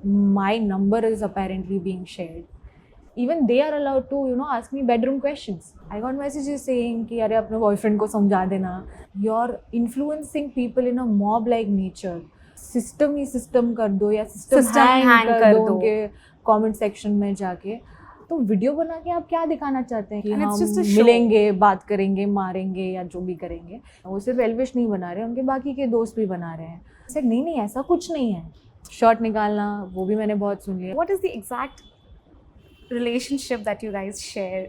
my number is apparently being shared. Even they are allowed to, ask me bedroom questions. I got messages saying कि अरे अपने boyfriend को समझा देना. You're influencing people in a mob like nature. System he system कर दो या system hang कर दो उनके comment section में जाके. तो वीडियो बना के आप क्या दिखाना चाहते हैं कि हम मिलेंगे, बात करेंगे, मारेंगे या जो भी करेंगे. वो सिर्फ एल्विश नहीं बना रहे, उनके बाकी के दोस्त भी बना रहे हैं. सर नहीं ऐसा कुछ नहीं है. शर्ट निकालना वो भी मैंने बहुत सुन लिया. What is the exact relationship that you guys share?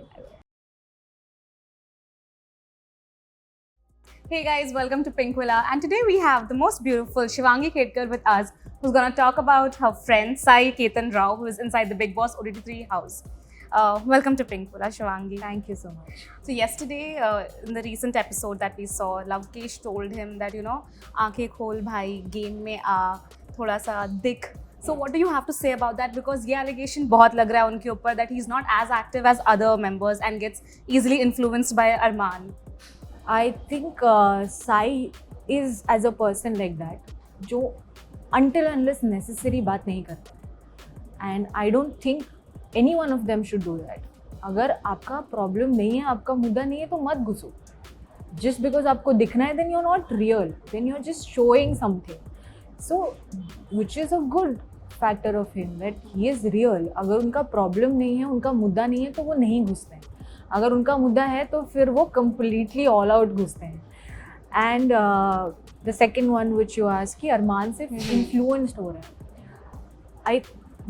Hey guys, welcome to Pink Villa, and today we have the most beautiful Shivangi Ketkar with us, who's going to talk about her friend Sai Ketan Rao, who is inside the Big Boss ODT3 house. Welcome to Pink Villa, Shivangi. Thank you so much. So yesterday, in the recent episode that we saw, Lavkesh told him that, aankhein khol bhai, game mein aa, thoda sa dikh. So what do you have to say about that? Because ये allegation बहुत लग रहा है उनके ऊपर that he's not as active as other members and gets easily influenced by Arman. I think Sai is as a person like that, जो until unless necessary बात नहीं करता. And I don't think any one of them should do that. अगर आपका problem नहीं है, आपका मुद्दा नहीं है तो मत घुसो. Just because आपको दिखना है then you're not real. Then you're just showing something. So which is a good factor of him that he is real. अगर उनका problem नहीं है, उनका मुद्दा नहीं है तो वो नहीं घुसते हैं. अगर उनका मुद्दा है तो फिर वो completely all out घुसते हैं. And the second one which you asked कि अरमान से influenced हो रहा है. I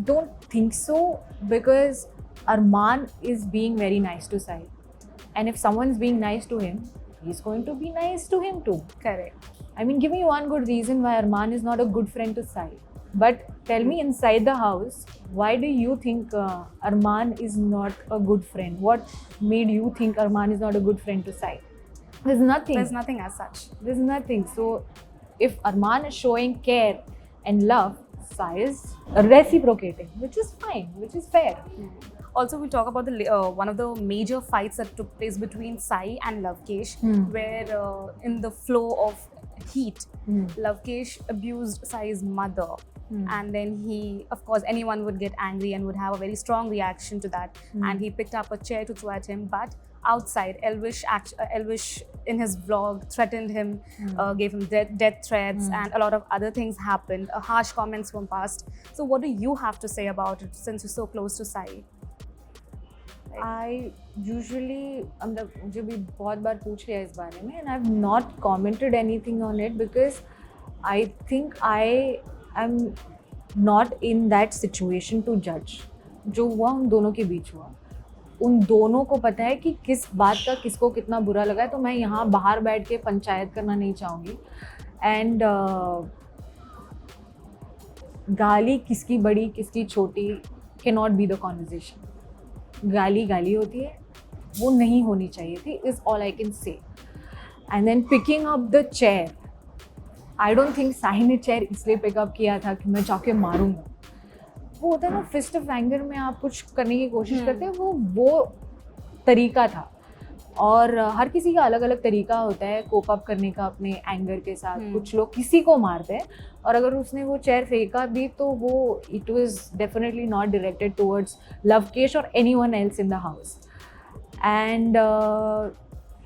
don't think so, because Arman is being very nice to Sai, and if someone's being nice to him, he's going to be nice to him too. Correct. I mean, give me one good reason why Arman is not a good friend to Sai. But tell me, inside the house, why do you think Arman is not a good friend? What made you think Arman is not a good friend to Sai? There's nothing. There's nothing as such. There's nothing. So if Arman is showing care and love, Sai is reciprocating, which is fine, which is fair. Also, we'll talk about the one of the major fights that took place between Sai and Lavkesh, where in the flow of heat, Lavkesh abused Sai's mother. And then he, of course, anyone would get angry and would have a very strong reaction to that. And he picked up a chair to throw at him, but outside, Elvish in his vlog threatened him, gave him death threats, and a lot of other things happened. Harsh comments were passed. So what do you have to say about it, since you're so close to Sai? I usually, मुझे भी बहुत बार पूछ लिया इस बारे में, and I've not commented anything on it because I think I am not in that situation to judge. जो हुआ उन दोनों के बीच हुआ, उन दोनों को पता है कि किस बात का किसको कितना बुरा लगा है, तो मैं यहाँ बाहर बैठ के पंचायत करना नहीं चाहूँगी. एंड गाली किसकी बड़ी किसकी छोटी can not be the conversation. गाली होती है, वो नहीं होनी चाहिए थी, is all I can say. And then picking up the chair, I don't think Sai ने चेयर इसलिए पिकअप किया था कि मैं जाके मारूंगा. वो होता है ना, फिस्ट ऑफ एंगर में आप कुछ करने की कोशिश करते हैं, वो तरीका था. और हर किसी का अलग अलग तरीका होता है कोप अप करने का अपने एंगर के साथ. कुछ लोग किसी को मारते हैं, और अगर उसने वो चेयर फेंका भी तो वो it was definitely not directed towards Lovekesh और anyone else in the house. And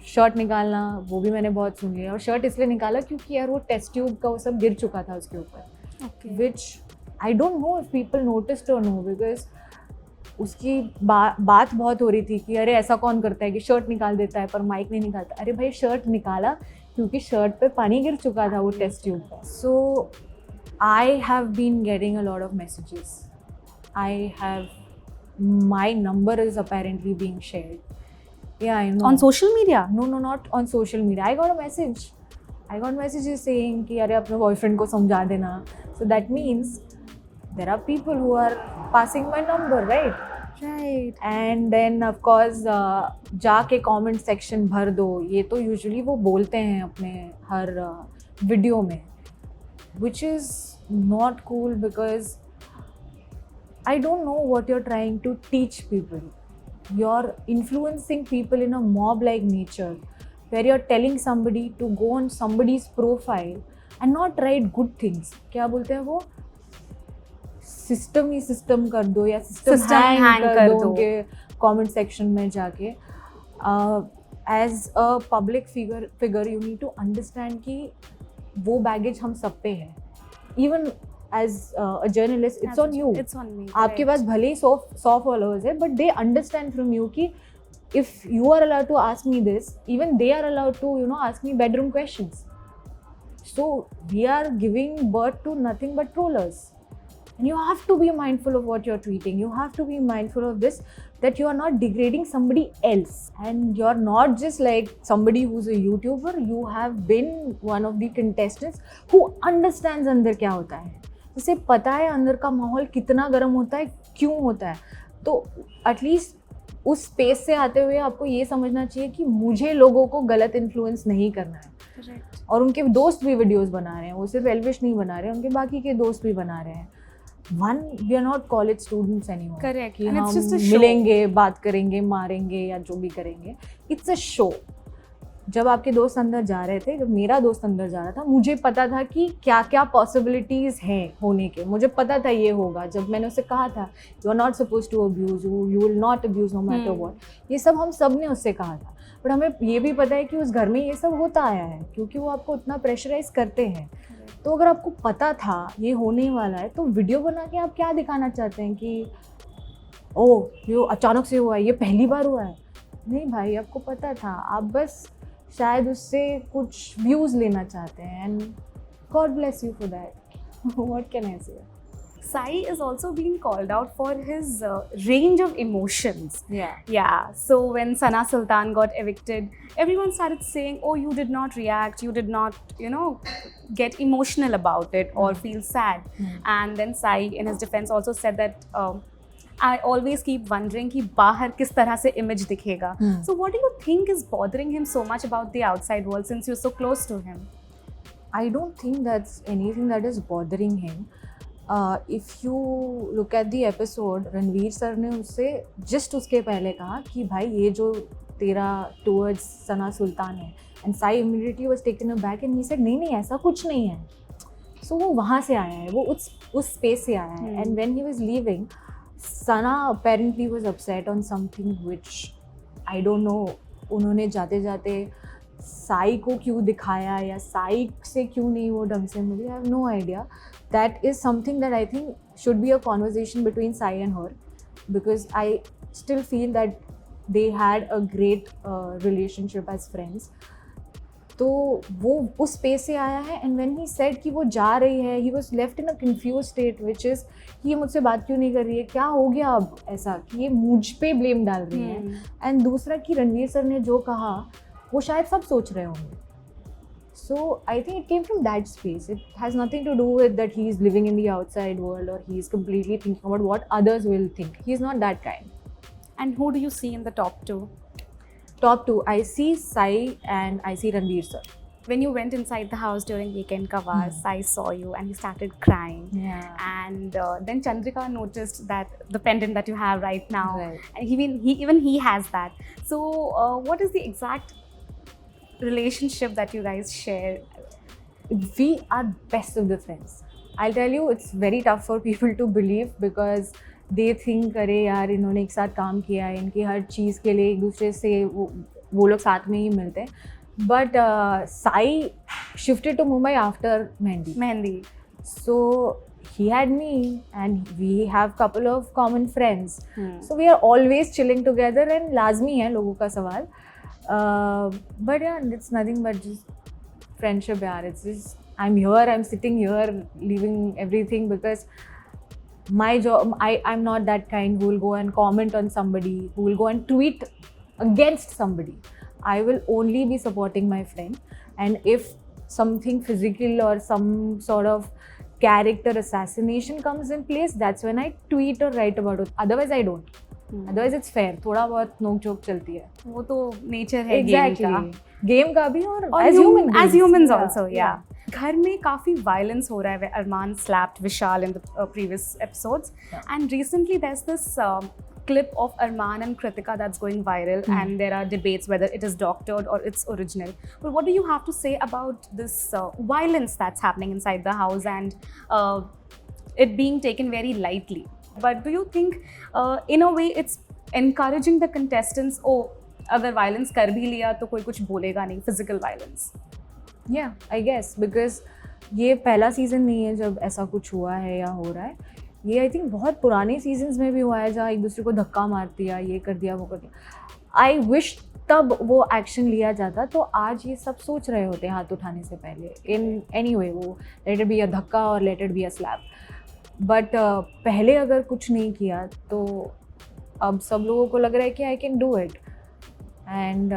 shirt निकालना वो भी मैंने बहुत सुन लिया. और शर्ट इसलिए निकाला क्योंकि यार वो टेस्ट ट्यूब का वो सब गिर चुका था उसके ऊपर, which I don't know if people noticed और नो, बिकॉज उसकी बात बहुत हो रही थी कि अरे ऐसा कौन करता है कि शर्ट निकाल देता है पर माइक नहीं निकालता. अरे भाई, शर्ट निकाला क्योंकि शर्ट पे पानी गिर चुका था वो टेस्ट ट्यूब का. So I have been getting a lot of messages. I have, my number is apparently being shared. Yeah, I know. On social media? No, not on social media. I got a message. I got messages saying कि अरे अपने boyfriend को समझा देना. So that means there are people who are passing my number, right? Right. And then of course जाके comment section भर दो. ये तो usually वो बोलते हैं अपने हर video में, which is not cool because I don't know what you're trying to teach people. You're influencing people in a mob-like nature, where you're telling somebody to go on somebody's profile and not write good things. क्या बोलते हैं वो? System ही system कर दो या system System hang hang कर कर दो दो। उनके कमेंट सेक्शन में जाके. As a public figure you need to understand कि वो बैगेज हम सब पे है. Even as a journalist it's on you. It's on me. आपके right. पास भले ही 100 फॉलोअर्स है, but they understand from you कि if you are allowed to ask me this, even they are allowed to, you know, ask me bedroom questions. So we are giving birth to nothing but trollers. And you have to be mindful of what you're tweeting. You have to be mindful of this, that you are not degrading somebody else. And you're not just like somebody who's a YouTuber. You have been one of the contestants who understands अंदर क्या होता है. जिसे पता है अंदर का माहौल कितना गर्म होता है, क्यों होता है. तो एटलीस्ट उस स्पेस से आते हुए आपको ये समझना चाहिए कि मुझे लोगों को गलत इन्फ्लुएंस नहीं करना है. Correct. और उनके दोस्त भी वीडियोस बना रहे हैं, वो सिर्फ एल्विश नहीं बना रहे हैं, उनके बाकी के दोस्त भी बना रहे हैं. We are not college students anymore. Correct. कि And हम it's just a show. मिलेंगे, बात करेंगे, मारेंगे या जो भी करेंगे. It's a show. जब आपके दोस्त अंदर जा रहे थे, जब मेरा दोस्त अंदर जा रहा था, मुझे पता था कि क्या क्या पॉसिबिलिटीज़ हैं होने के. मुझे पता था ये होगा. जब मैंने उसे कहा था you are not suppose to abuse, you will not abuse no matter what, ये सब हम सब ने उससे कहा था. बट हमें ये भी पता है कि उस घर में ये सब होता आया है, क्योंकि वो आपको इतना प्रेशराइज करते हैं. तो अगर आपको पता था ये होने वाला है, तो वीडियो बना के आप क्या दिखाना चाहते हैं कि ओह ये अचानक से हुआ है, ये पहली बार हुआ है. नहीं भाई, आपको पता था. आप बस शायद उससे कुछ व्यूज़ लेना चाहते हैं. And God bless you for that. What can I से. Sai is also being called out for his range of emotions. Yeah. Yeah. So when Sana Sultan got evicted, everyone started saying, "Oh, you did not react. You did not, you know, get emotional about it or feel sad." And then Sai, in his defense, also said that. I always keep wondering कि बाहर किस तरह से image दिखेगा. So what do you think is bothering him so much about the outside world since you're so close to him? I don't think that's anything that is bothering him. If you look at the episode, Ranveer sir ने उससे just उसके पहले कहा कि भाई ये जो तेरा towards सना सुल्तान है. And Sai immediately was taken aback and he said नहीं नहीं ऐसा कुछ नहीं है. So वो वहाँ से आया है, वो उस space से आया है. And when he was leaving, Sana apparently was upset on something which I don't know. उन्होंने जाते जाते साई को क्यों दिखाया या साई से क्यों नहीं वो ढंग से मिली. I have no idea. That is something that I think should be a conversation between Sai and her, because I still feel that they had a great relationship as friends. तो वो उस स्पेस से आया है. And when he said कि वो जा रही है, he was left in a confuse state, which is कि ये मुझसे बात क्यों नहीं कर रही है, क्या हो गया अब ऐसा कि ये मुझ पे ब्लेम डाल रही है. एंड दूसरा कि रणवीर सर ने जो कहा वो शायद सब सोच रहे होंगे. So I think it came from that space. It has nothing to do with that he is living in the outside world और he is completely thinking about what others will think. He is not that kind. And who do you see in the top two? Top two, I see Sai and I see Ranveer sir. When you went inside the house during Weekend Kawar, Sai saw you and he started crying. Yeah. And then Chandrika noticed that the pendant that you have right now, Right. and even he has that. So what is the exact relationship that you guys share? We are best of the friends. I'll tell you, it's very tough for people to believe because they think अरे यार इन्होंने एक साथ काम किया है, इनकी हर चीज़ के लिए एक दूसरे से वो लोग साथ में ही मिलते हैं. But Sai shifted to Mumbai after Mehendi. So he had me and we have couple of common friends. So we are always chilling together and लाजमी है लोगों का सवाल. But yeah, it's nothing but just friendship यार. It's just I'm here, I'm sitting here, leaving everything because my job, I'm not that kind who will go and comment on somebody, who will go and tweet against somebody. I will only be supporting my friend, and if something physical or some sort of character assassination comes in place, that's when I tweet or write about it. Otherwise I don't. Otherwise it's fair. थोड़ा बहुत नोक झोंक चलती है. वो तो nature है game का भी और as humans also. Yeah. घर में काफ़ी violence हो रहा है. Arman slapped Vishal in the previous episodes. And recently there's this clip of Arman and Kritika that's going viral, and there are debates whether it is doctored or it's original. But what do you have to say about this violence that's happening inside the house, and it being taken very lightly. But do you think, in a way, it's encouraging the contestants? Oh, अगर violence कर भी लिया तो कोई कुछ बोलेगा नहीं, physical violence. Yeah, I guess because ये पहला सीजन नहीं है जब ऐसा कुछ हुआ है या हो रहा है. ये आई थिंक बहुत पुराने सीजन्स में भी हुआ है जहाँ एक दूसरे को धक्का मार दिया, ये कर दिया, वो कर दिया. आई विश तब वो एक्शन लिया जाता, तो आज ये सब सोच रहे होते हाथ उठाने से पहले. इन एनी वे, वो लेट इट बी अ धक्का और let it be a slap. But पहले अगर कुछ नहीं किया तो अब सब लोगों को लग रहा है कि I can do it. And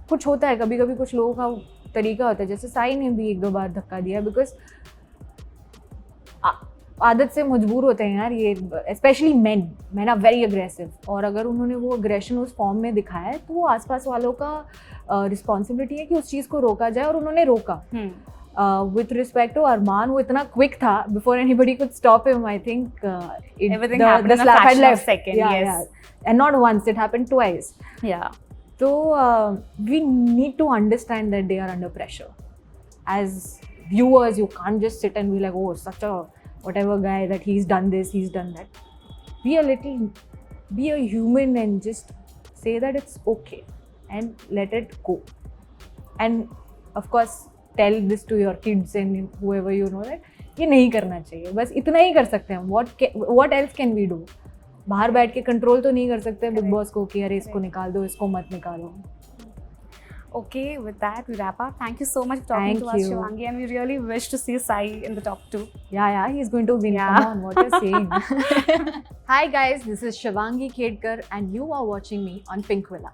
कुछ होता है कभी कभी, कुछ लोगों का तरीका होता है. जैसे साई ने भी 1-2 बार धक्का दिया बिकॉज आदत से मजबूर होते हैं यार ये, specially man are very aggressive. और अगर उन्होंने वो अग्रेशन उस फॉर्म में दिखाया है तो वो आसपास वालों का रिस्पॉन्सिबिलिटी है कि उस चीज़ को रोका जाए, और उन्होंने रोका. With respect to Arman, वो इतना quick था, before anybody could stop him. I think everything happened in a fraction of a second. Yeah, yes. yeah. And not once, it happened twice. Yeah. So we need to understand that they are under pressure. As viewers, you can't just sit and be like, oh, such a whatever guy that he's done this, he's done that. Be a human and just say that it's okay and let it go. And of course, tell this to your kids and whoever you know that ये नहीं करना चाहिए. बस इतना ही कर सकते हैं हम. What else can we do? बाहर बैठ के कंट्रोल तो नहीं कर सकते बिग बॉस को कि अरे इसको निकाल दो, इसको मत निकालो. Okay, with that we wrap up. Thank you so much for talking to us, Shivangi, and we really wish to see Sai in the top 2. Yeah, he's going to win. Yeah. Come on, what you're saying. Hi guys, this is Shivangi Khedkar and you are watching me on Pink Villa.